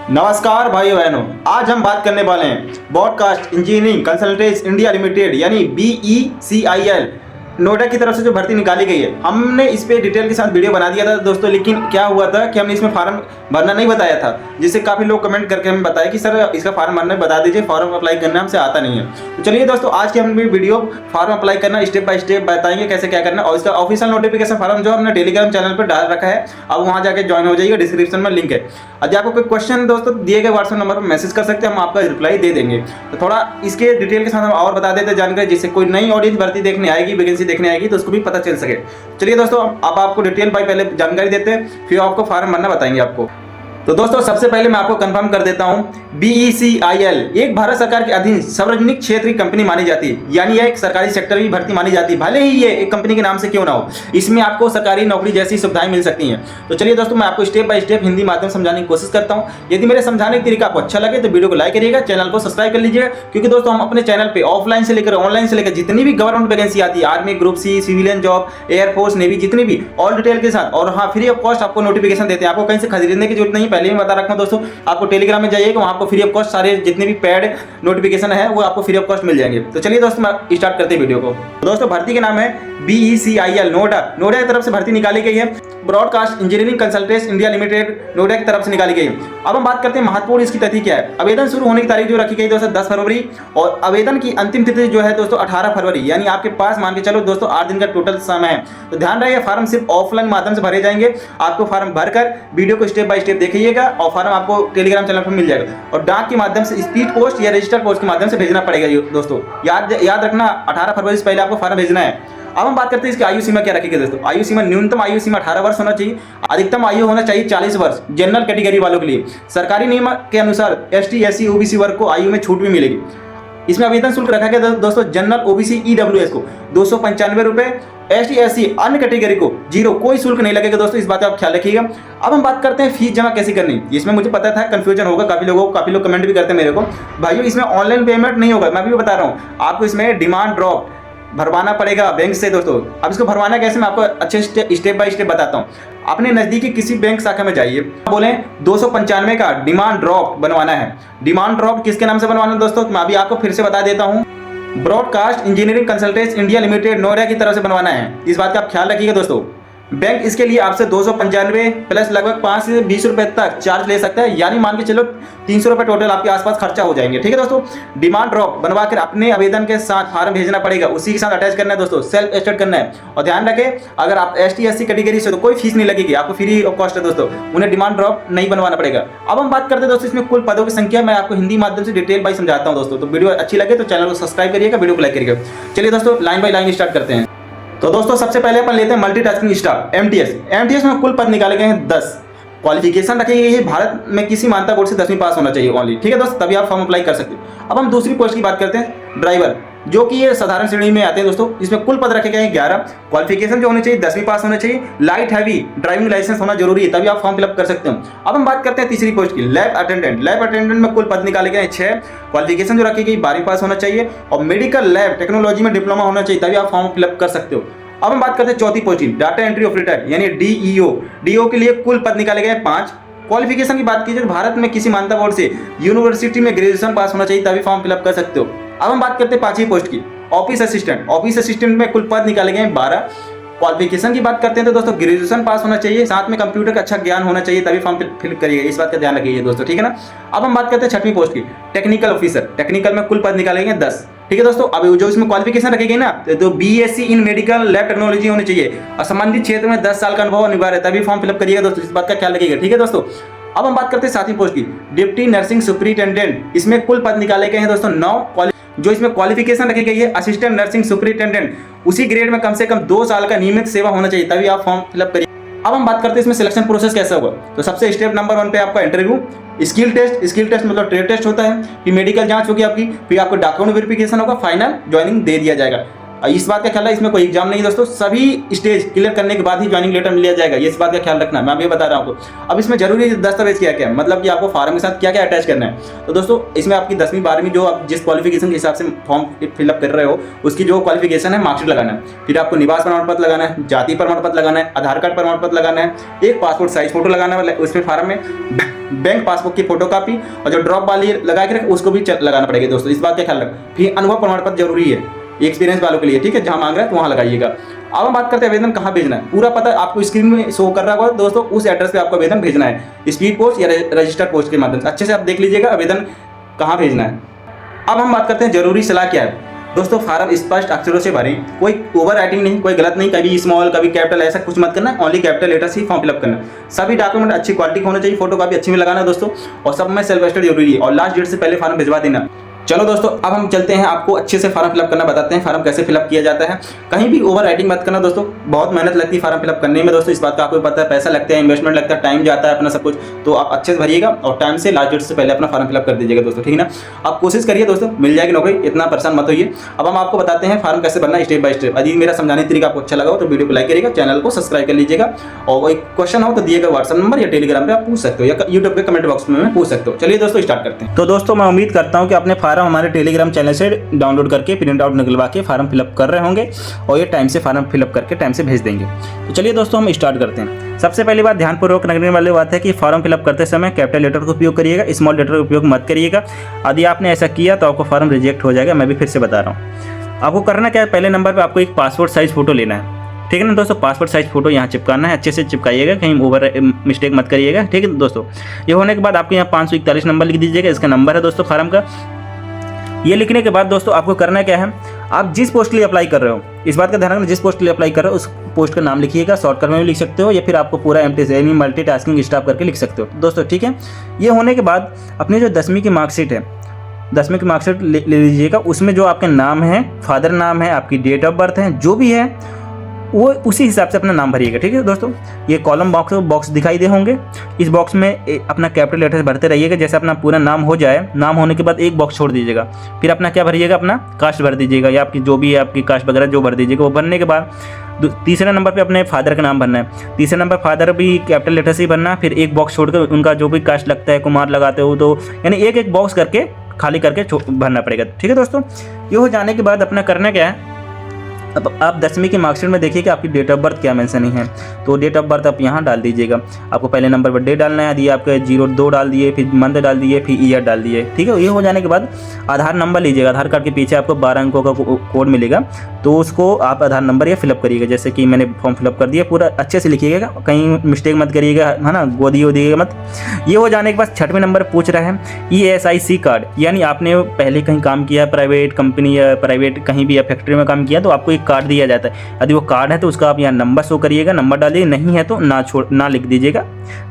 नमस्कार भाई बहनों, आज हम बात करने वाले हैं broadcast engineering consultants India limited यानी BECIL नोएडा की तरफ से जो भर्ती निकाली गई है। हमने इस पे डिटेल के साथ वीडियो बना दिया था दोस्तों, लेकिन क्या हुआ था कि हमने इसमें फार्म भरना नहीं बताया था, जिससे काफ़ी लोग कमेंट करके हमें बताया कि सर इसका फार्म भरना बता दीजिए, फॉर्म अप्लाई करना हमसे आता नहीं है। तो चलिए दोस्तों, आज की हम वीडियो फार्म अप्लाई करना स्टेप बाय स्टेप बताएंगे कैसे क्या करना, और इसका ऑफिशियल नोटिफिकेशन फार्म जो हमने टेलीग्राम चैनल पर डाल रखा है, अब वहाँ जाके ज्वाइन हो जाइएगा, डिस्क्रिप्शन में लिंक है। यदि आपको कोई क्वेश्चन दोस्तों दिए गए व्हाट्सएप नंबर पर मैसेज कर सकते हैं, हम आपका रिप्लाई दे देंगे। तो थोड़ा इसके डिटेल के साथ हम और बता देते जानकारी, जिससे कोई नई ऑडियंस भर्ती देखने आएगी, वैकेंसी देखने आएगी, तो उसको भी पता चल सके। चलिए दोस्तों, अब आपको डिटेल बाय पहले जानकारी देते हैं, फिर आपको फार्म भरना बताएंगे आपको। तो दोस्तों, सबसे पहले मैं आपको कंफर्म कर देता हूं, BECIL एक भारत सरकार के अधीन सार्वजनिक क्षेत्र की कंपनी मानी जाती है, यानी यह एक सरकारी सेक्टर की भर्ती मानी जाती है, भले ही ये एक कंपनी के नाम से क्यों ना हो। इसमें आपको सरकारी नौकरी जैसी सुविधाएं मिल सकती हैं। तो चलिए दोस्तों, मैं आपको स्टेप बाय स्टेप हिंदी माध्यम समझाने की कोशिश करता हूँ। यदि मेरे समझाने का तरीका आपको अच्छा लगे तो वीडियो को लाइक करिएगा, चैनल को सब्सक्राइब कर लीजिएगा, क्योंकि दोस्तों हम अपने चैनल पर ऑफलाइन से लेकर ऑनलाइन से लेकर जितनी भी गवर्नमेंट वैकेंसी आती है, army, group C, civilian job, air force, navy, जितनी भी ऑल डिटेल के साथ, और हाँ, फ्री ऑफ कॉस्ट आपको नोटिफिकेशन देते हैं। आपको कहीं से खरीदने की जरूरत नहीं, पहले ही बता रखा हूं दोस्तों। आपको टेलीग्राम में जाइएगा, वहां आपको फ्री ऑफ कॉस्ट सारे जितने भी पेड नोटिफिकेशन है वो आपको फ्री ऑफ कॉस्ट मिल जाएंगे। तो चलिए दोस्तों, स्टार्ट करते हैं वीडियो को। दोस्तों, भर्ती के नाम है BECIL नोएडा की तरफ से भर्ती निकाली गई है। Broadcast engineering consultants India limited Noida की तरफ से निकाली गई है। अब हम बात करते हैं महत्वपूर्ण इसकी तिथि क्या है। आवेदन शुरू होने की तारीख जो रखी गई दोस्तों 10 फरवरी, और आवेदन की अंतिम तिथि जो है दोस्तों 18 फरवरी, यानी आपके पास मान के चलो दोस्तों 8 दिन का टोटल समय है। तो ध्यान रखिए, फार्म सिर्फ ऑफलाइन माध्यम से भरे जाएंगे। आपको फार्म भरकर वीडियो को स्टेप बाय स्टेप देखिएगा, और फार्म आपको टेलीग्राम चैनल पर मिल जाएगा, और डाक के माध्यम से, स्पीड पोस्ट या रजिस्टर पोस्ट के माध्यम से भेजना पड़ेगा दोस्तों। याद रखना, 18 फरवरी से पहले आपको फार्म भेजना है। अब हम बात करते हैं इसकी आयु सीमा क्या रखी गई दोस्तों। आयु सीमा, न्यूनतम आयु सीमा 18 वर्ष होना चाहिए, अधिकतम आयु होना चाहिए 40 वर्ष जनरल कैटेगरी वालों के लिए। सरकारी नियम के अनुसार ST SC OBC वर्ग को आयु में छूट भी मिलेगी। इसमें आवेदन शुल्क रखा गया दोस्तों, जनरल OBC EWS को 295 रुपए, ST SC अन्य कैटेगरी को 0, कोई शुल्क नहीं लगेगा दोस्तों, इस बात का आप ख्याल रखिएगा। अब हम बात करते हैं फीस जमा कैसे करनी। इसमें मुझे पता था कंफ्यूजन होगा काफी लोग कमेंट भी करते हैं मेरे को, भाइयों इसमें ऑनलाइन पेमेंट नहीं होगा। मैं भी बता रहा हूँ आपको, इसमें डिमांड ड्राफ्ट भरवाना पड़ेगा बैंक से दोस्तों। अब इसको भरवाना कैसे, मैं आपको अच्छे स्टेप बाय स्टेप बताता हूँ। अपने नज़दीकी किसी बैंक शाखा में जाइए, बोलें 295 का डिमांड ड्राफ्ट बनवाना है। डिमांड ड्राफ्ट किसके नाम से बनवाना है दोस्तों, मैं अभी आपको फिर से बता देता हूँ, broadcast engineering consultants India limited Noida की तरफ से बनवाना है। इस बात का आप ख्याल रखिएगा दोस्तों। बैंक इसके लिए आपसे 295 प्लस लगभग 5 से 20 रुपए तक चार्ज ले सकता है, यानी मान के चलो 300 रुपए टोटल आपके आसपास खर्चा हो जाएंगे। ठीक है दोस्तों, डिमांड ड्राफ्ट बनवा कर अपने आवेदन के साथ फार्म भेजना पड़ेगा, उसी के साथ अटैच करना है दोस्तों, सेल्फ एटेस्ट करना है। और ध्यान रखें, अगर आप ST SC कैटेगरी से तो कोई फीस नहीं लगेगी, आपको फ्री ऑफ कॉस्ट है दोस्तों, उन्हें डिमांड ड्राफ्ट नहीं बनवाना पड़ेगा। अब हम बात करते हैं दोस्तों इसमें कुल पदों की संख्या, मैं आपको हिंदी माध्यम से डिटेल बाई समझाता हूँ दोस्तों। तो वीडियो अच्छी लगे तो चैनल को सब्सक्राइब करिएगा, वीडियो को लाइक करिएगा। चलिए दोस्तों, लाइन बाई लाइन स्टार्ट करते हैं। तो दोस्तों, सबसे पहले अपन लेते हैं मल्टीटास्किंग स्टाफ MTS में कुल पद निकाले गए हैं 10। क्वालिफिकेशन रखी गई है, भारत में किसी मान्यता बोर्ड से 10वीं पास होना चाहिए ओनली। ठीक है दोस्तों, तभी आप फॉर्म अप्लाई कर सकते हो। अब हम दूसरी पोस्ट की बात करते हैं, ड्राइवर, जो कि ये साधारण श्रेणी में आते हैं दोस्तों। इसमें कुल पद रखे गए हैं 11। क्वालिफिकेशन जो होनी चाहिए 10वीं पास होना चाहिए, लाइट हैवी ड्राइविंग लाइसेंस होना जरूरी है, तभी आप फॉर्म फिलअप कर सकते हो। अब हम बात करते हैं तीसरी पोस्ट की, लैब अटेंडेंट में कुल पद निकाले गए हैं 6। क्वालिफिकेशन जो रखी गई 12वीं पास होना चाहिए, और मेडिकल लैब टेक्नोलॉजी में डिप्लोमा होना चाहिए, तभी आप फॉर्म फिलअप कर सकते हो। अब हम बात करते हैं चौथी पोस्ट की, डाटा एंट्री ऑपरेटर यानी DEO के लिए कुल पद निकाले गए 5। क्वालिफिकेशन की बात कीजिए तो भारत में किसी मान्यता बोर्ड से यूनिवर्सिटी में ग्रेजुएशन पास होना चाहिए, तभी फॉर्म फिलअप कर सकते हो। अब हम बात करते हैं पांचवी पोस्ट की, ऑफिस असिस्टेंट में कुल पद निकाले गए हैं 12। क्वालिफिकेशन की बात करते हैं तो दोस्तों ग्रेजुएशन पास होना चाहिए, साथ में कंप्यूटर का अच्छा ज्ञान होना चाहिए, तभी फॉर्म फिल करिएगा, इस बात का ध्यान रखिए दोस्तों। ठीक है ना। अब हम बात करते हैं छठवीं पोस्ट की, टेक्निकल ऑफिसर। टेक्निकल में कुल पद निकाले गए 10। ठीक है दोस्तों, अब जो इसमें क्वालिफिकेशन रखी गई ना, तो BSc इन मेडिकल लैब टेक्नोलॉजी होनी चाहिए, और संबंधित क्षेत्र में 10 साल का अनुभव अनिवार्य है, तभी फॉर्म फिलअप करिएगा दोस्तों, इस बात का ख्याल रखिएगा। ठीक है दोस्तों। अब हम बात करते हैं सातवीं पोस्ट की, डिप्टी नर्सिंग सुपरिटेंडेंट। इसमें कुल पद निकाले गए हैं दोस्तों 9। जो इसमें क्वालिफिकेशन रखी गई है, असिस्टेंट नर्सिंग सुपरिटेंडेंट, उसी ग्रेड में कम से कम 2 साल का नियमित सेवा होना चाहिए, तभी आप फॉर्म फिलअप करिए। अब हम बात करते हैं इसमें सिलेक्शन प्रोसेस कैसा होगा। तो सबसे स्टेप नंबर 1 पे आपका इंटरव्यू, स्किल टेस्ट मतलब ट्रेड टेस्ट होता है, फिर मेडिकल जांच होगी आपकी, फिर आपको डॉक्यूमेंट वेरिफिकेशन होगा, फाइनल ज्वाइनिंग दे दिया जाएगा। इस बात का ख्याल है, इसमें कोई एग्जाम नहीं है दोस्तों, सभी स्टेज क्लियर करने के बाद ही ज्वाइनिंग लेटर मिल जाएगा, ये इस बात का ख्याल रखना। मैं अभी बता रहा हूँ आपको। अब इसमें जरूरी दस्तावेज क्या क्या है, मतलब कि आपको फॉर्म के साथ क्या क्या अटैच करना है। तो दोस्तों इसमें आपकी 10वीं 12वीं जो आप जिस क्वालिफिकेशन के हिसाब से फॉर्म फिलअप कर रहे हो उसकी जो क्वालिफिकेशन है मार्कशीट लगाना है। फिर आपको निवास प्रमाण पत्र लगाना है, जाति प्रमाण पत्र लगाना है, आधार कार्ड प्रमाण पत्र लगाना है, एक पासपोर्ट साइज फोटो लगाना है उसमें फॉर्म में, बैंक पासबुक की फोटो कॉपी और जो ड्रॉप वाली लगा के रखे उसको भी लगाना पड़ेगा दोस्तों, इस बात का ख्याल रखें। फिर अनुभव प्रमाण पत्र जरूरी है एक्सपीरियंस वालों के लिए, ठीक है, जहां मांग रहा है तो वहां लगाइएगा। अब हम बात करते हैं आवेदन कहां भेजना है। पूरा पता आपको स्क्रीन में शो कर रहा होगा दोस्तों, उस एड्रेस पे आपको आवेदन भेजना है, स्पीड पोस्ट या रजिस्टर्ड पोस्ट के माध्यम से। अच्छे से आप देख लीजिएगा आवेदन कहां भेजना है। अब हम बात करते हैं जरूरी सलाह क्या है दोस्तों। फार्म स्पष्ट अक्षरों से भरें, कोई ओवर राइटिंग नहीं, कोई गलत नहीं, कभी स्मॉल कभी कैपिटल ऐसा कुछ मत करना, ओनली कैपिटल लेटर से ही फॉर्म फिलअप करना। सभी डॉक्यूमेंट अच्छी क्वालिटी होना चाहिए, फोटो कॉपी अच्छी में लगाना दोस्तों, और सब में सेल्फ अटेस्टेड जरूरी है, और लास्ट डेट से पहले फॉर्म भिजवा देना। चलो दोस्तों अब हम चलते हैं, आपको अच्छे से फॉर्म फिलअप करना बताते हैं, फॉर्म कैसे फिलअप किया जाता है। कहीं भी ओवर राइटिंग मत करना दोस्तों, बहुत मेहनत लगती है फॉर्म फिलअप करने में दोस्तों, इस बात का आपको पता है, पैसा लगता है, इन्वेस्टमेंट लगता है, टाइम जाता है अपना सब कुछ। तो आप अच्छे से भरिएगा और टाइम से लास्ट डेट से पहले अपना फॉर्म फिलअप कर दीजिएगा दोस्तों, ठीक है ना। आप कोशिश करिए दोस्तों, मिल जाएगी नौकरी, इतना परेशान मत होइए। अब हम आपको बताते हैं फॉर्म कैसे भरना स्टेप बाय स्टेप। यदि मेरा समझाने का तरीका आपको अच्छा लगा हो तो वीडियो को लाइक करिएगा, चैनल को सब्सक्राइब कर लीजिएगा, और कोई क्वेश्चन हो तो दिएगा व्हाट्सएप नंबर या टेलीग्राम पे आप पूछ सकते हो, या यूट्यूब के कमेंट बॉक्स में पूछ सकते हो। चलिए दोस्तों स्टार्ट करते हैं। तो दोस्तों मैं उम्मीद करता हूँ कि अपने फॉर्म हमारे टेलीग्राम चैनल से डाउनलोड करके प्रिंट आउट निकलवा के फॉर्म फिलअप कर रहे होंगे, और ये टाइम से फॉर्म फिलअप करके टाइम से भेज देंगे। तो चलिए दोस्तों हम स्टार्ट करते हैं। सबसे पहली बात ध्यानपूर्वक रखने वाली बात है कि फॉर्म फिलअप करते समय कैपिटल लेटर का उपयोग करिएगा, स्मॉल लेटर का उपयोग मत करिएगा। यदि आपने ऐसा किया तो आपको फॉर्म रिजेक्ट हो जाएगा। मैं भी फिर से बता रहा हूँ, आपको करना क्या है, पहले नंबर पर आपको एक पासपोर्ट साइज फोटो लेना है, ठीक है ना दोस्तों। पासपोर्ट साइज फोटो यहाँ चिपकाना है, अच्छे से चिपकाइएगा, कहीं ओवर मिस्टेक मत करिएगा, ठीक है दोस्तों। ये होने के बाद आपको यहाँ 541 नंबर लिख दीजिएगा, इसका नंबर है दोस्तों फॉर्म का। ये लिखने के बाद दोस्तों आपको करना क्या है, आप जिस पोस्ट के लिए अप्लाई कर रहे हो, इस बात का ध्यान रखना, जिस पोस्ट के लिए अप्लाई कर रहे हो उस पोस्ट का नाम लिखिएगा, शॉर्टकट में भी लिख सकते हो, या फिर आपको पूरा एमटी यानी मल्टीटास्किंग स्टॉप करके लिख सकते हो दोस्तों, ठीक है। ये होने के बाद अपनी जो 10वीं की मार्कशीट है, 10वीं की मार्कशीट ले लीजिएगा, उसमें जो आपके नाम है, फादर नाम है, आपकी डेट ऑफ बर्थ है, जो भी है वो उसी हिसाब से अपना नाम भरिएगा, ठीक है दोस्तों। ये कॉलम बॉक्स दिखाई दे होंगे, इस बॉक्स में अपना कैपिटल लेटर भरते रहिएगा। जैसे अपना पूरा नाम हो जाए, नाम होने के बाद एक बॉक्स छोड़ दीजिएगा, फिर अपना क्या भरिएगा, अपना कास्ट भर दीजिएगा, या आपकी जो भी है आपकी कास्ट वगैरह जो भर दीजिएगा। वो भरने के बाद तीसरे नंबर पे अपने फादर का नाम भरना है, तीसरे नंबर फादर भी कैपिटल लेटर से ही भरना है। फिर एक बॉक्स छोड़कर उनका जो भी कास्ट लगता है, कुमार लगाते हो तो, यानी एक एक बॉक्स करके खाली करके भरना पड़ेगा, ठीक है दोस्तों। ये हो जाने के बाद अपना करना क्या है, अब आप 10वीं की मार्कशीट में देखिए कि आपकी डेट ऑफ बर्थ क्या मेंशन है, तो डेट ऑफ बर्थ आप यहाँ डाल दीजिएगा। आपको पहले नंबर पर डे डालना है, यदि आपके 02 डाल दिए, फिर मंथ डाल दिए, फिर ईयर डाल दिए, ठीक है। ये हो जाने के बाद आधार नंबर लीजिएगा, आधार कार्ड के पीछे आपको 12 अंकों का कोड मिलेगा, तो उसको आप आधार नंबर या फिलअप करिएगा। जैसे कि मैंने फॉर्म फिलअप कर दिया, पूरा अच्छे से लिखिएगा, कहीं मिस्टेक मत करिएगा, है ना, गोदी वोदिएगा मत। ये हो जाने के बाद 6वें नंबर पूछ रहा है ESIC कार्ड, यानी आपने पहले कहीं काम किया, प्राइवेट कंपनी या प्राइवेट कहीं भी या फैक्ट्री में काम किया, तो आपको एक कार्ड दिया जाता है। यदि वो कार्ड है तो उसका आप यहाँ नंबर शो करिएगा, नंबर डालिए, नहीं है तो ना लिख दीजिएगा,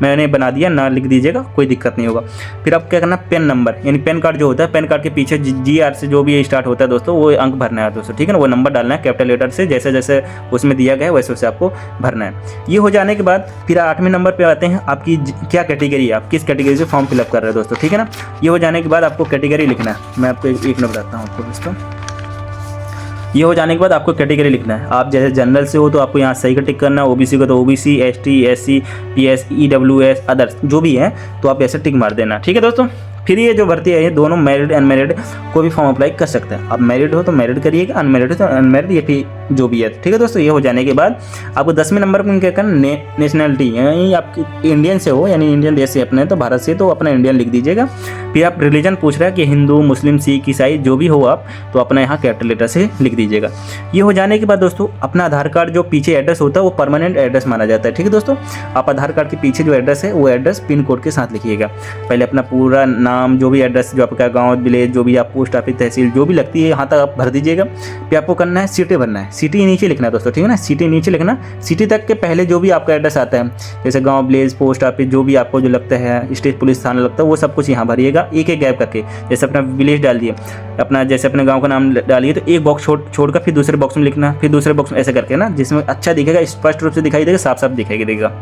मैंने बना दिया, ना लिख दीजिएगा, कोई दिक्कत नहीं होगा। फिर आप क्या करना, पेन नंबर, यानी पेन कार्ड जो होता है, पेन कार्ड के पीछे GR से जो भी स्टार्ट होता है दोस्तों, वो अंक भरना है दोस्तों, ठीक है ना। वो नंबर डालना है कैपिटल लेटर से, जैसे जैसे उसमें दिया गया है वैसे वैसे आपको भरना है। ये हो जाने के बाद फिर 8वें नंबर पे आते हैं, आपकी क्या कैटेगरी है, आप किस कैटेगरी से फॉर्म फिलअप कर रहे हैं दोस्तों, ठीक है ना। ये हो जाने के बाद आपको कैटेगरी लिखना है, मैं आपको एक नंबर बताता हूँ आपको दोस्तों। ये हो जाने के बाद आपको कैटेगरी लिखना है, आप जैसे जनरल से हो तो आपको यहाँ सही का टिक करना है, OBC को तो OBC, ST, SC, PS, EWS others जो भी है तो आप ऐसे टिक मार देना, ठीक है दोस्तों। फिर ये जो भर्ती है, ये दोनों मैरिड अनमैरिड कोई भी फॉर्म अप्लाई कर सकते हैं। आप मैरिड हो तो मैरिड करिएगा, अनमैरिड हो तो अनमैरिड, ये भी जो भी है, ठीक है दोस्तों। ये हो जाने के बाद आपको 10वें नंबर पर क्या करना, नेशनलिटी, यानी आपकी इंडियन से हो, यानी इंडियन देश से अपने तो भारत से, तो अपना इंडियन लिख दीजिएगा। फिर आप रिलीजन पूछ रहा है कि हिंदू, मुस्लिम, सिख, ईसाई जो भी हो आप, तो अपना यहाँ कैपिटल लेटर से लिख दीजिएगा। ये हो जाने के बाद दोस्तों अपना आधार कार्ड जो पीछे एड्रेस होता है वो परमानेंट एड्रेस माना जाता है, ठीक है दोस्तों। आप आधार कार्ड के पीछे जो एड्रेस है वो एड्रेस पिन कोड के साथ लिखिएगा। पहले अपना पूरा नाम, जो भी एड्रेस, जो आपका गाँव, विलेज, जो भी आप पोस्ट ऑफिस, तहसील जो भी लगती है यहाँ तक आप भर दीजिएगा। फिर आपको करना है सिटी भरना है, सिटी नीचे लिखना है दोस्तों, ठीक है ना। सिटी नीचे लिखना, सिटी तक के पहले जो भी आपका एड्रेस आता है, जैसे गांव, विलेज, पोस्ट ऑफिस, जो भी आपको जो लगता है, स्टेट पुलिस थाना लगता है, वो सब कुछ यहाँ भरिएगा, एक एक गैप करके। जैसे अपना विलेज डाल दिए, अपना जैसे अपने गांव का नाम डालिए, तो एक बॉक्स छोड़कर फिर दूसरे बॉक्स में लिखना, फिर दूसरे बॉक्स में ऐसे करके ना, जिसमें अच्छा दिखेगा, स्पष्ट रूप से दिखाई देगा, साफ साफ दिखाई देगा।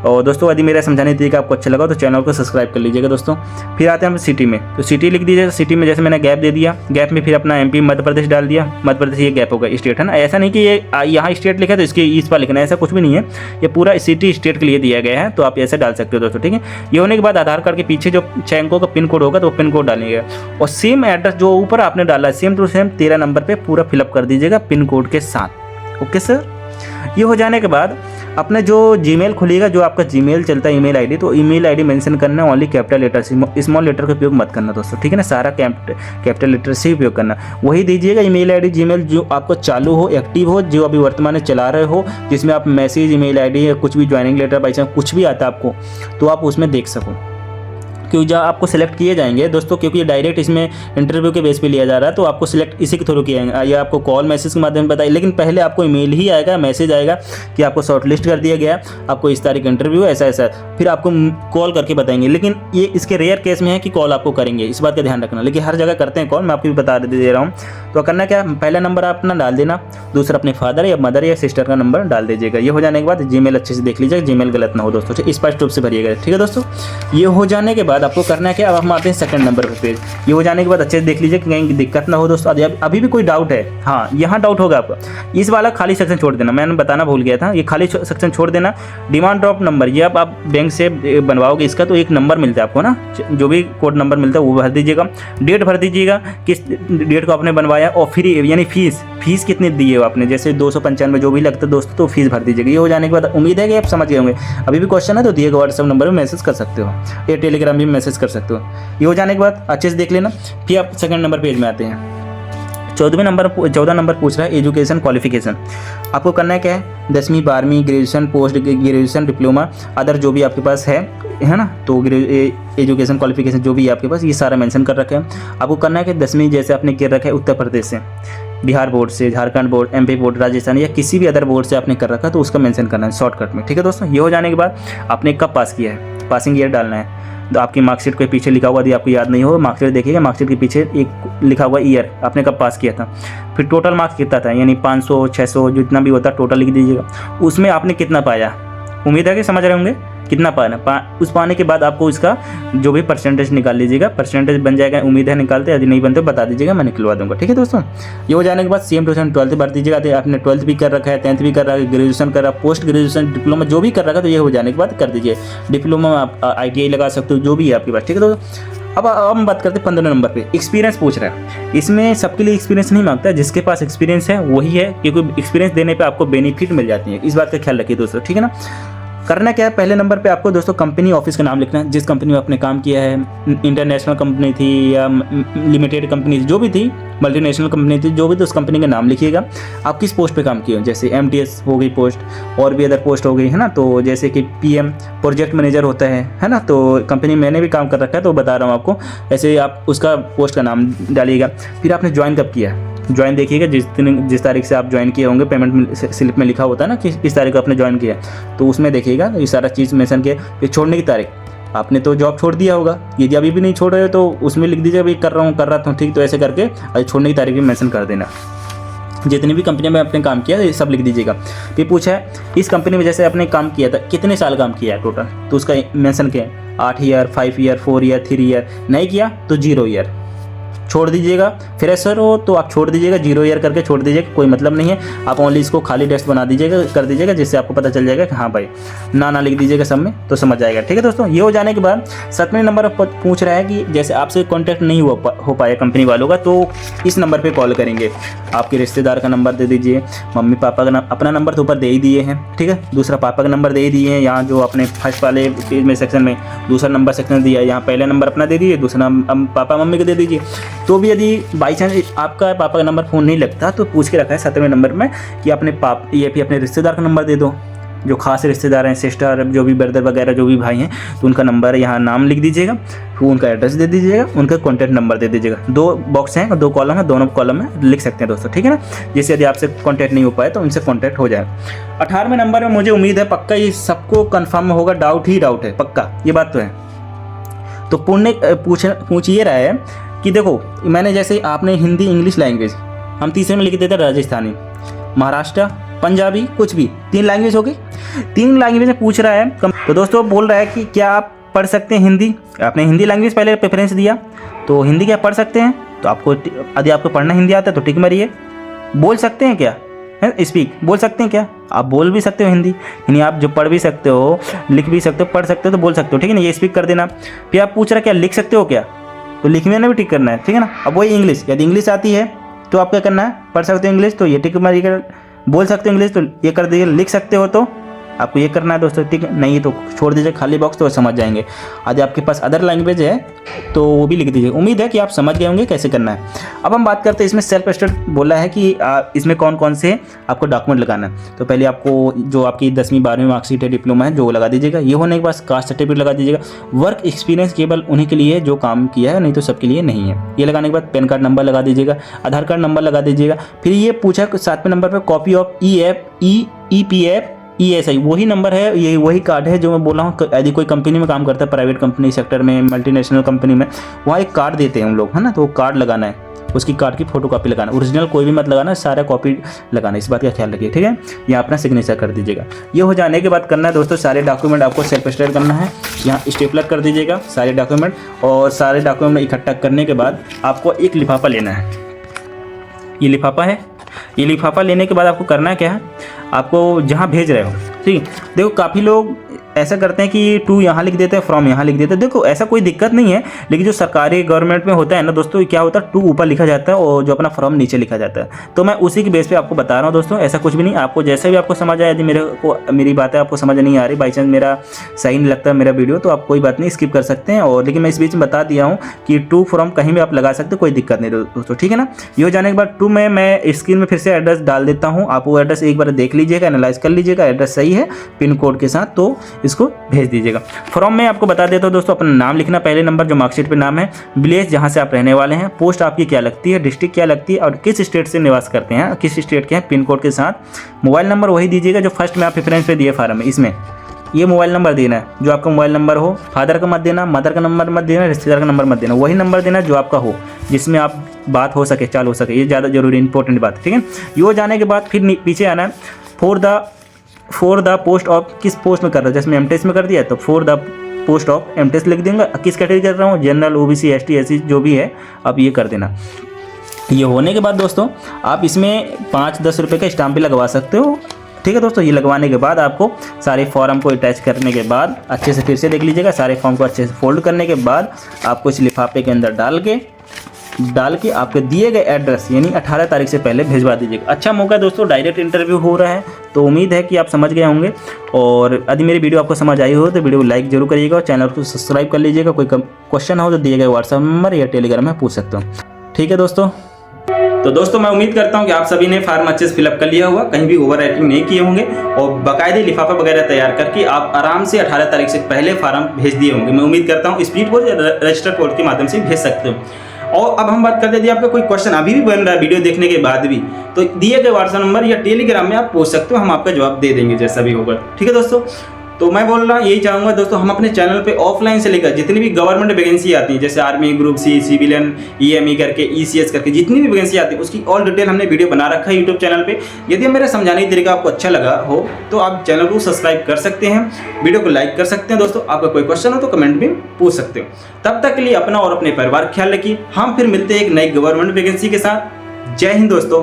और दोस्तों यदि मेरा समझाने का तरीका आपको अच्छा लगा तो चैनल को सब्सक्राइब कर लीजिएगा दोस्तों। फिर आते हैं हम सिटी में, तो सिटी लिख दीजिएगा। सिटी में जैसे मैंने गैप दे दिया, गैप में फिर अपना MP मध्य प्रदेश डाल दिया। मध्य प्रदेश ये गैप होगा, स्टेट है ना। ऐसा नहीं कि ये यहाँ स्टेट लिखा है तो इसके इस पर लिखना है, ऐसा कुछ भी नहीं है। ये पूरा सिटी स्टेट के लिए दिया गया है, तो आप ऐसे डाल सकते हो दोस्तों, ठीक है। ये होने के बाद आधार कार्ड के पीछे जो 6 अंकों का पिन कोड होगा तो वो पिन कोड डालिएगा, और सेम एड्रेस जो ऊपर आपने डाला है सेम टू सेम 13 नंबर पे पूरा फिलअप कर दीजिएगा पिन कोड के साथ। Okay sir. ये हो जाने के बाद अपने जो जीमेल खुलेगा, जो आपका जीमेल चलता है ईमेल आईडी, तो ईमेल आईडी मेंशन करना है ओनली कैपिटल लेटर से, स्मॉल लेटर का उपयोग मत करना दोस्तों, ठीक है ना। सारा कैपिटल लेटर से ही उपयोग करना, वही दीजिएगा। ईमेल आईडी जीमेल जो आपको चालू हो, एक्टिव हो, जो अभी वर्तमान में चला रहे हो, जिसमें आप मैसेज, ईमेल आईडी या कुछ भी ज्वाइनिंग लेटर बाई चांस कुछ भी आता है आपको, तो आप उसमें देख सको। क्योंकि जब आपको सिलेक्ट किए जाएंगे दोस्तों, क्योंकि ये डायरेक्ट इसमें इंटरव्यू के बेस पे लिया जा रहा है, तो आपको सिलेक्ट इसी के थ्रू किया जाएगा, या आपको कॉल मैसेज के माध्यम से बताइए, लेकिन पहले आपको ईमेल ही आएगा, मैसेज आएगा कि आपको शॉर्टलिस्ट कर दिया गया, आपको इस तारीख इंटरव्यू ऐसा ऐसा, फिर आपको कॉल करके बताएंगे। लेकिन ये इसके रेयर केस में है कि कॉल आपको करेंगे, इस बात का ध्यान रखना। लेकिन हर जगह करते हैं कॉल, मैं आपको भी बता दे रहा हूँ। तो करना क्या, पहला नंबर आप अपना डाल देना, दूसरा अपने फादर या मदर या सिस्टर का नंबर डाल दीजिएगा। ये हो जाने के बाद जीमेल अच्छे से देख लीजिएगा, जीमेल गलत ना हो दोस्तों, ठीक, स्पष्ट रूप से भरिएगा, ठीक है दोस्तों। ये हो जाने के बाद आपको करना है क्या, हम आते हैं सेकंड नंबर पे पेज। ये हो जाने के बाद अच्छे से देख लीजिए कि कहीं दिक्कत ना हो दोस्तों। अभी भी कोई डाउट है, हाँ यहाँ डाउट होगा आपका, इस वाला खाली सेक्शन छोड़ देना, मैंने बताना भूल गया था, ये खाली सेक्शन छोड़ देना। डिमांड ड्राफ्ट नंबर, ये आप बैंक से बनवाओगे इसका, तो एक नंबर मिलता है आपको ना, जो भी कोड नंबर मिलता है वो भर दीजिएगा। डेट भर दीजिएगा, किस डेट को आपने बनवाया, और फिर यानी फीस कितनी दी है आपने, जैसे 295 जो भी लगता है दोस्तों, तो फीस भर दीजिएगा। ये हो जाने के बाद उम्मीद है कि आप समझ गए होंगे। अभी भी क्वेश्चन है तो दिए गए व्हाट्सएप नंबर पर मैसेज कर सकते हो, या टेलीग्राम भी मैसेज कर सकते हो। ये हो जाने के बाद अच्छे से देख लेना। फिर आप सेकंड नंबर पेज में आते हैं। 14 नंबर पूछ रहा है एजुकेशन क्वालिफिकेशन। आपको करना है क्या है, 10वीं 12वीं graduation, post graduation, diploma, other जो भी आपके पास है ना, तो एजुकेशन क्वालिफिकेशन जो भी है आपके पास, ये सारा मेंशन कर रखा है। आपको करना है कि 10वीं जैसे आपने कर रखा है उत्तर प्रदेश से, बिहार बोर्ड से, Jharkhand board, MP board, Rajasthan या किसी भी अदर बोर्ड से आपने कर रखा है, तो उसका मेंशन करना है शॉर्टकट में, ठीक है दोस्तों। ये हो जाने के बाद आपने कब पास किया है, पासिंग ईयर डालना है। तो आपकी मार्कशीट के पीछे लिखा हुआ, यदि आपको याद नहीं हो, मार्कशीट देखिएगा, मार्कशीट के पीछे एक लिखा हुआ ईयर, आपने कब पास किया था। फिर टोटल मार्क्स कितना था, यानी 500 600 जितना भी होता है टोटल लिख दीजिएगा। उसमें आपने कितना पाया, उम्मीद है कि समझ रहे होंगे कितना पाना। उस पाने के बाद आपको इसका जो भी परसेंटेज निकाल लीजिएगा, परसेंटेज बन जाएगा, उम्मीद है निकालते, यदि नहीं बनते बता दीजिएगा, मैं निकलवा दूंगा, ठीक है दोस्तों। ये हो जाने के बाद सेम टू सेम 12th भर दीजिएगा। आपने 12th भी कर रखा है, 10th भी कर रखा है, ग्रेजुएशन कर रहा है, पोस्ट ग्रेजुएशन, डिप्लोमा जो भी कर रखा है, तो ये हो जाने के बाद कर दीजिए। डिप्लोमा आप ITI लगा सकते हो, जो भी है आपके पास, ठीक है दोस्तों। अब हम बात करते हैं 15 नंबर पे, एक्सपीरियंस पूछ रहा है। इसमें सबके लिए एक्सपीरियंस नहीं मांगता है, जिसके पास एक्सपीरियंस है वही है, क्योंकि एक्सपीरियंस देने पे आपको बेनिफिट मिल जाती है, इस बात का ख्याल रखिए दोस्तों, ठीक है ना। करना क्या है, पहले नंबर पे आपको दोस्तों कंपनी ऑफिस का नाम लिखना है, जिस कंपनी में आपने काम किया है, इंटरनेशनल कंपनी थी या लिमिटेड कंपनी जो भी थी, मल्टीनेशनल कंपनी थी, जो भी, तो उस कंपनी का नाम लिखिएगा। आप किस पोस्ट पे काम किए हो, जैसे MTS हो गई पोस्ट, और भी अदर पोस्ट हो गई, है ना। तो जैसे कि PM प्रोजेक्ट मैनेजर होता है ना, तो कंपनी मैंने भी काम कर रखा है तो बता रहा हूँ आपको, ऐसे आप उसका पोस्ट का नाम डालिएगा। फिर आपने ज्वाइन कब किया, ज्वाइन देखिएगा, जिस तारीख से आप ज्वाइन किए होंगे, पेमेंट स्लिप में लिखा होता है ना कि इस तारीख को आपने ज्वाइन किया, तो उसमें देखिएगा ये सारा चीज़ मेंशन किया। फिर छोड़ने की तारीख, आपने तो जॉब छोड़ दिया होगा, यदि अभी भी नहीं छोड़ रहे हो तो उसमें लिख दीजिए अभी कर रहा था, ठीक। तो ऐसे करके छोड़ने की तारीख भी मेंशन कर देना। जितनी भी कंपनी में आपने काम किया ये सब लिख दीजिएगा। फिर पूछा है इस कंपनी में जैसे आपने काम किया था, कितने साल काम किया है टोटल, तो उसका मेंशन किया है 8 ईयर, 5 ईयर, 4 ईयर, 3 ईयर, नहीं किया तो 0 ईयर छोड़ दीजिएगा। फ्रेशर हो तो आप छोड़ दीजिएगा, 0 ईयर करके छोड़ दीजिएगा, कोई मतलब नहीं है। आप ओनली इसको खाली टेस्ट बना दीजिएगा, कर दीजिएगा, जिससे आपको पता चल जाएगा कि हाँ भाई ना लिख दीजिएगा सब में, तो समझ जाएगा, ठीक है दोस्तों। ये हो जाने के बाद 7वें नंबर पर पूछ रहा है कि जैसे आपसे कॉन्टैक्ट नहीं हो पाया कंपनी वालों का, तो इस नंबर पर कॉल करेंगे। आपके रिश्तेदार का नंबर दे दीजिए, मम्मी पापा का अपना नंबर तो ऊपर दे ही दिए हैं, ठीक है, दूसरा पापा का नंबर दे ही दिए हैं, यहाँ जो अपने फर्स्ट वाले पेज में सेक्शन में दूसरा नंबर सेक्शन दिया है, यहाँ पहला नंबर अपना दे दीजिए, दूसरा पापा मम्मी को दे दीजिए। तो भी यदि बाई चांस आपका पापा का नंबर फ़ोन नहीं लगता तो पूछ के रखा है 7वें नंबर में कि अपने ये भी अपने रिश्तेदार का नंबर दे दो, जो खास रिश्तेदार हैं, सिस्टर, जो भी ब्रदर वगैरह जो भी भाई हैं, तो उनका नंबर यहाँ नाम लिख दीजिएगा, फिर उनका एड्रेस दे दीजिएगा, उनका कॉन्टैक्ट नंबर दे दीजिएगा। 2 बॉक्स हैं, 2 कॉलम है, दोनों कॉलम में लिख सकते हैं दोस्तों, ठीक है ना। जैसे यदि आपसे कॉन्टैक्ट नहीं हो पाए तो उनसे कॉन्टैक्ट हो जाए। 18वें नंबर में मुझे उम्मीद है पक्का ये सबको कन्फर्म होगा, डाउट ही डाउट है, पक्का ये बात तो है। तो पूछ ये रहा है कि देखो मैंने जैसे आपने हिंदी इंग्लिश लैंग्वेज, हम तीसरे में लिख देते राजस्थानी, महाराष्ट्र, पंजाबी, कुछ भी 3 लैंग्वेज होगी। तीन लैंग्वेज में पूछ रहा है। तो दोस्तों बोल रहा है कि क्या आप पढ़ सकते हैं हिंदी। आपने हिंदी लैंग्वेज पहले प्रेफरेंस दिया, तो हिंदी क्या पढ़ सकते हैं। तो आपको यदि आपको पढ़ना हिंदी आता है तो टिक मारिए। बोल सकते हैं क्या, है स्पीक, बोल सकते हैं क्या। आप बोल भी सकते हो हिंदी, यानी आप जो पढ़ भी सकते हो, लिख भी सकते हो, पढ़ सकते हो तो बोल सकते हो, ठीक है ना। ये स्पीक कर देना। फिर आप पूछ रहा क्या लिख सकते हो क्या, तो लिखने में भी टिक करना है, ठीक है ना। अब वही इंग्लिश, यदि इंग्लिश आती है तो आप क्या करना है, पढ़ सकते हो इंग्लिश तो ये टिक मारिए, बोल सकते हो इंग्लिश तो ये कर दीजिए, लिख सकते हो तो आपको ये करना है दोस्तों, ठीक है। नहीं तो छोड़ दीजिए खाली बॉक्स, तो समझ जाएंगे। यदि आपके पास अदर लैंग्वेज है तो वो भी लिख दीजिए। उम्मीद है कि आप समझ गए होंगे कैसे करना है। अब हम बात करते हैं इसमें सेल्फ अटेस्टेड बोला है कि इसमें कौन कौन से आपको डॉक्यूमेंट लगाना है। तो पहले आपको जो आपकी 10वीं 12वीं मार्कशीट है, डिप्लोमा है, जो लगा दीजिएगा। ये होने के बाद कास्ट सर्टिफिकेट लगा दीजिएगा। वर्क एक्सपीरियंस केवल उन्हीं के लिए जो काम किया है, नहीं तो सबके लिए नहीं है। ये लगाने के बाद पैन कार्ड नंबर लगा दीजिएगा, आधार कार्ड नंबर लगा दीजिएगा। फिर ये पूछा 7वें नंबर पर कॉपी ऑफ EPF ESI, वही नंबर है, ये वही कार्ड है जो मैं बोल रहा हूँ। यदि कोई कंपनी में काम करता है, प्राइवेट कंपनी सेक्टर में, मल्टीनेशनल कंपनी में, वहाँ एक कार्ड देते हैं हम लोग, है ना। तो वो कार्ड लगाना है, उसकी कार्ड की फोटो कॉपी लगाना, ओरिजिनल कोई भी मत लगाना, सारा कॉपी लगाना। इस बात का ख्याल रखिए, ठीक है। यहाँ अपना सिग्नेचर कर दीजिएगा। ये हो जाने के बाद करना है दोस्तों, सारे डॉक्यूमेंट आपको सेल्फ अटेस्टेड करना है। यहाँ स्टेपलर कर दीजिएगा सारे डॉक्यूमेंट, और सारे डॉक्यूमेंट इकट्ठा करने के बाद आपको एक लिफाफा लेना है। ये लिफाफा है। ये लिफाफा लेने के बाद आपको करना क्या है, आपको जहाँ भेज रहे हो, ठीक। देखो काफ़ी लोग ऐसा करते हैं कि टू यहाँ लिख देते हैं, फ्रॉम यहाँ लिख देते हैं। देखो ऐसा कोई दिक्कत नहीं है, लेकिन जो सरकारी गवर्नमेंट में होता है ना दोस्तों, क्या होता है, टू ऊपर लिखा जाता है और जो अपना फ्रॉम नीचे लिखा जाता है। तो मैं उसी के बेस पे आपको बता रहा हूँ दोस्तों, ऐसा कुछ भी नहीं। आपको जैसे भी आपको समझ आए, यदि मेरी बातें आपको समझ नहीं आ रही, बाई चांस मेरा सही नहीं लगता मेरा वीडियो, तो आप कोई बात नहीं, स्किप कर सकते हैं। और लेकिन मैं इस बीच में बता दिया हूँ कि टू फ्रॉम कहीं भी आप लगा सकते हो, कोई दिक्कत नहीं दोस्तों, ठीक है ना। ये हो जाने के बाद टू में मैं स्क्रीन में फिर से एड्रेस डाल देता हूँ। आप वो एड्रेस एक बार देख लीजिएगा, एनालाइज कर लीजिएगा, एड्रेस सही है पिन कोड के साथ, तो इसको भेज दीजिएगा। फॉर्म में आपको बता देता हूं दोस्तों, अपना नाम लिखना, पहले नंबर जो मार्कशीट पे नाम है, विलेज जहां से आप रहने वाले हैं, पोस्ट आपकी क्या लगती है, डिस्ट्रिक्ट क्या लगती है, और किस स्टेट से निवास करते हैं, किस स्टेट के हैं, पिन कोड के साथ। मोबाइल नंबर वही दीजिएगा जो फर्स्ट में आप प्रेफरेंस पे दिए फार्म में, इसमें ये मोबाइल नंबर देना है जो आपका मोबाइल नंबर हो। फादर का मत देना, मदर का नंबर मत देना, रिश्तेदार का नंबर मत देना, वही नंबर देना जो आपका हो, जिसमें आप बात हो सके, चालू हो सके। ये ज़्यादा जरूरी इंपॉर्टेंट बात है, ठीक है। ये हो जाने के बाद फिर पीछे आना है, फॉर द पोस्ट ऑफ, किस पोस्ट में कर रहा है, जैसे मैं एमटेस में कर दिया तो फॉर द पोस्ट ऑफ एमटेस लिख देंगे। किस कैटेगरी कर रहा हूँ, जनरल, OBC, ST, SC जो भी है, आप ये कर देना। ये होने के बाद दोस्तों आप इसमें 5-10 रुपये का स्टाम्प भी लगवा सकते हो, ठीक है दोस्तों। ये लगवाने के बाद आपको सारे फॉर्म को अटैच करने के बाद अच्छे से फिर से देख लीजिएगा, सारे फॉर्म को अच्छे से फोल्ड करने के बाद आपको इस लिफाफे के अंदर डाल के आपके दिए गए एड्रेस यानी 18 तारीख से पहले भिजवा दीजिएगा। अच्छा मौका दोस्तों, डायरेक्ट इंटरव्यू हो रहा है, तो उम्मीद है कि आप समझ गए होंगे। और यदि मेरी वीडियो आपको समझ आई हो तो वीडियो को लाइक जरूर करिएगा और चैनल को सब्सक्राइब कर लीजिएगा। कोई क्वेश्चन हो तो दिए गए व्हाट्सएप नंबर या टेलीग्राम में पूछ सकते हो, ठीक है दोस्तों। तो दोस्तों मैं उम्मीद करता हूं कि आप सभी ने फॉर्म अच्छे से फिलअप कर लिया होगा, कहीं भी ओवर राइटिंग नहीं किए होंगे, और बाकायदे लिफाफा वगैरह तैयार करके आप आराम से 18 तारीख से पहले फॉर्म भेज दिए होंगे। मैं उम्मीद करता हूं स्पीड पोस्ट या रजिस्टर पोस्ट के माध्यम से भेज सकते हो। और अब हम बात करते हैं, यदि आपका कोई क्वेश्चन अभी भी बन रहा है वीडियो देखने के बाद भी, तो दिए गए व्हाट्सएप नंबर या टेलीग्राम में आप पूछ सकते हो, हम आपका जवाब दे देंगे जैसा भी होगा, ठीक है दोस्तों। तो मैं बोल रहा यही चाहूँगा दोस्तों, हम अपने चैनल पे ऑफलाइन से लेकर जितनी भी गवर्नमेंट वैकेंसी आती है, जैसे army, group C, civilian, EME करके, ECS करके जितनी भी वैकेंसी आती है उसकी ऑल डिटेल हमने वीडियो बना रखा है यूट्यूब चैनल पे। यदि मेरा समझाने का तरीका आपको अच्छा लगा हो तो आप चैनल को सब्सक्राइब कर सकते हैं, वीडियो को लाइक कर सकते हैं दोस्तों। आपका कोई क्वेश्चन हो तो कमेंट में पूछ सकते हो। तब तक के लिए अपना और अपने परिवार का ख्याल रखिए। हम फिर मिलते हैं एक नई गवर्नमेंट वैकेंसी के साथ। जय हिंद दोस्तों।